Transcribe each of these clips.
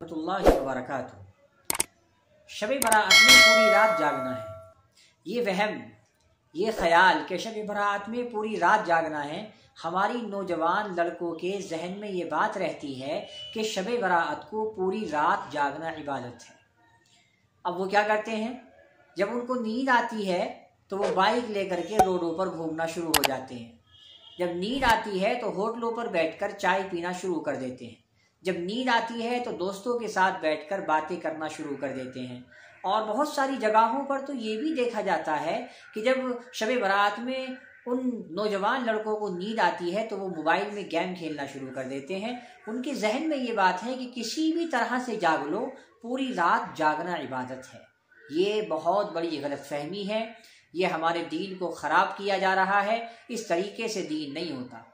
रहमतुल्लाहि व बरकातुहू। शब बरात में पूरी रात जागना है, ये वहम, ये ख्याल कि शब बरात में पूरी रात जागना है, हमारी नौजवान लड़कों के जहन में ये बात रहती है कि शब बरात को पूरी रात जागना इबादत है। अब वो क्या करते हैं, जब उनको नींद आती है तो वो बाइक लेकर के रोडों पर घूमना शुरू हो जाते हैं। जब नींद आती है तो होटलों पर बैठकर चाय पीना शुरू कर देते हैं। जब नींद आती है तो दोस्तों के साथ बैठकर बातें करना शुरू कर देते हैं। और बहुत सारी जगहों पर तो ये भी देखा जाता है कि जब शब बारात में उन नौजवान लड़कों को नींद आती है तो वो मोबाइल में गेम खेलना शुरू कर देते हैं। उनके जहन में ये बात है कि किसी भी तरह से जाग लो, पूरी रात जागना इबादत है। ये बहुत बड़ी गलतफहमी है, ये हमारे दीन को ख़राब किया जा रहा है। इस तरीके से दीन नहीं होता।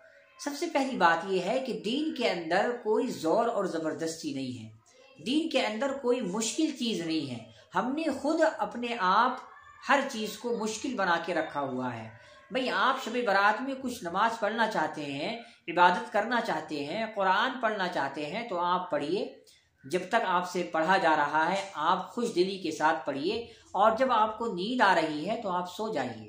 सबसे पहली बात यह है कि दीन के अंदर कोई ज़ोर और ज़बरदस्ती नहीं है, दीन के अंदर कोई मुश्किल चीज़ नहीं है। हमने खुद अपने आप हर चीज़ को मुश्किल बना के रखा हुआ है। भाई, आप शब बारात में कुछ नमाज पढ़ना चाहते हैं, इबादत करना चाहते हैं, कुरान पढ़ना चाहते हैं तो आप पढ़िए। जब तक आपसे पढ़ा जा रहा है आप खुश दिली के साथ पढ़िए, और जब आपको नींद आ रही है तो आप सो जाइए।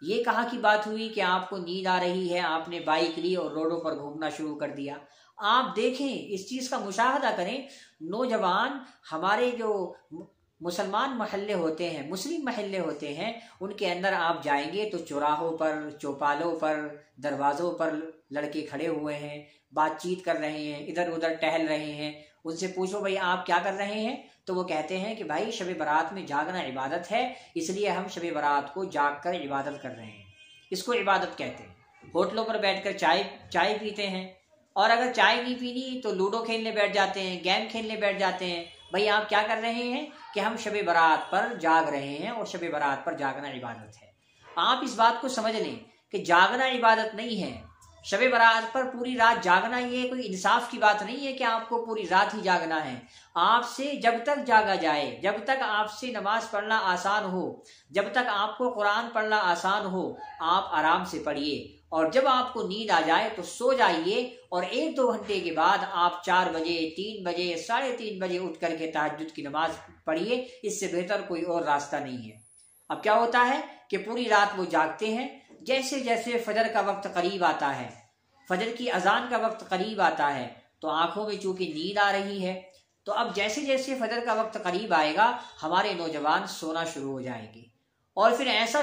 ये कहाँ की बात हुई कि आपको नींद आ रही है, आपने बाइक ली और रोडों पर घूमना शुरू कर दिया। आप देखें, इस चीज़ का मुशाहदा करें। नौजवान हमारे जो मुसलमान महल्ले होते हैं, मुस्लिम महल्ले होते हैं, उनके अंदर आप जाएंगे तो चौराहों पर, चौपालों पर, दरवाज़ों पर लड़के खड़े हुए हैं, बातचीत कर रहे हैं, इधर उधर टहल रहे हैं। उनसे पूछो भाई आप क्या कर रहे हैं, तो वो कहते हैं कि भाई शब बारात में जागना इबादत है, इसलिए हम शब बारात को जाग कर इबादत कर रहे हैं। इसको इबादत कहते हैं। होटलों पर बैठकर चाय पीते हैं, और अगर चाय नहीं पीनी तो लूडो खेलने बैठ जाते हैं, गेम खेलने बैठ जाते हैं। भाई आप क्या कर रहे हैं कि हम शब बारात पर जाग रहे हैं, और शब बारात पर जागना इबादत है। आप इस बात को समझ लें कि जागना इबादत नहीं है। शब बारात पर पूरी रात जागना ये कोई इंसाफ की बात नहीं है कि आपको पूरी रात ही जागना है। आपसे जब तक जागा जाए, जब तक आपसे नमाज पढ़ना आसान हो, जब तक आपको कुरान पढ़ना आसान हो, आप आराम से पढ़िए। और जब आपको नींद आ जाए तो सो जाइए, और 1-2 घंटे के बाद आप 4 बजे, 3 बजे, 3:30 बजे उठ करके तहज्जुद की नमाज पढ़िए। इससे बेहतर कोई और रास्ता नहीं है। अब क्या होता है कि पूरी रात वो जागते हैं। जैसे जैसे फजर का वक्त करीब आता है, फजर की अजान का वक्त करीब आता है, तो आंखों में चूंकि नींद आ रही है, तो अब जैसे जैसे फजर का वक्त करीब आएगा हमारे नौजवान सोना शुरू हो जाएंगे। और फिर ऐसा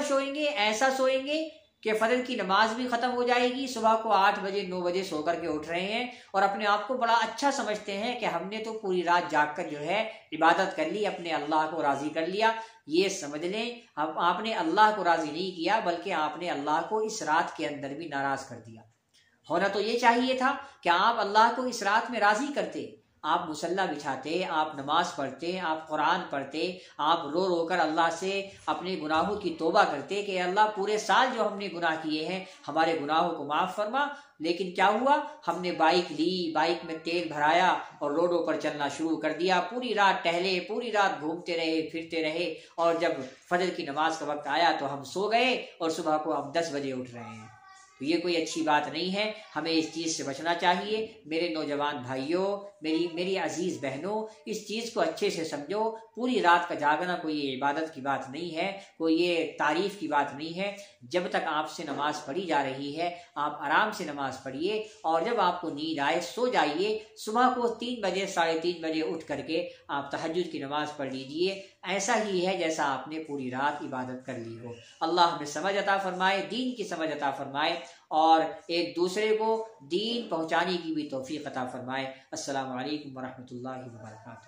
सोएंगे कि फजर की नमाज भी खत्म हो जाएगी। सुबह को 8 बजे 9 बजे सो करके उठ रहे हैं, और अपने आप को बड़ा अच्छा समझते हैं कि हमने तो पूरी रात जाग कर जो है इबादत कर ली, अपने अल्लाह को राजी कर लिया। ये समझ लें, अब आपने अल्लाह को राजी नहीं किया, बल्कि आपने अल्लाह को इस रात के अंदर भी नाराज कर दिया। होना तो ये चाहिए था कि आप अल्लाह को इस रात में राजी करते, आप मुसल्ला बिछाते, आप नमाज पढ़ते, आप कुरान पढ़ते, आप रो रो कर अल्लाह से अपने गुनाहों की तौबा करते कि अल्लाह पूरे साल जो हमने गुनाह किए हैं हमारे गुनाहों को माफ़ फरमा। लेकिन क्या हुआ, हमने बाइक ली, बाइक में तेल भराया और रोडों पर चलना शुरू कर दिया। पूरी रात टहले, पूरी रात घूमते रहे, फिरते रहे, और जब फजर की नमाज का वक्त आया तो हम सो गए, और सुबह को हम 10 बजे उठ रहे हैं। तो ये कोई अच्छी बात नहीं है, हमें इस चीज़ से बचना चाहिए। मेरे नौजवान भाइयों, मेरी अजीज़ बहनों, इस चीज़ को अच्छे से समझो। पूरी रात का जागना कोई इबादत की बात नहीं है, कोई ये तारीफ़ की बात नहीं है। जब तक आपसे नमाज पढ़ी जा रही है आप आराम से नमाज पढ़िए, और जब आपको नींद आए सो जाइए। सुबह को 3 बजे 3:30 बजे उठ करके आप तहज्जुद की नमाज पढ़ लीजिए। ऐसा ही है जैसा आपने पूरी रात इबादत कर ली हो। अल्लाह हमें समझ अता फरमाए, दीन की समझ अता फरमाए, और एक दूसरे को दीन पहुंचाने की भी तौफीक अता फरमाए। अस्सलामु अलैकुम वरहमतुल्लाहि वबरकातुहू।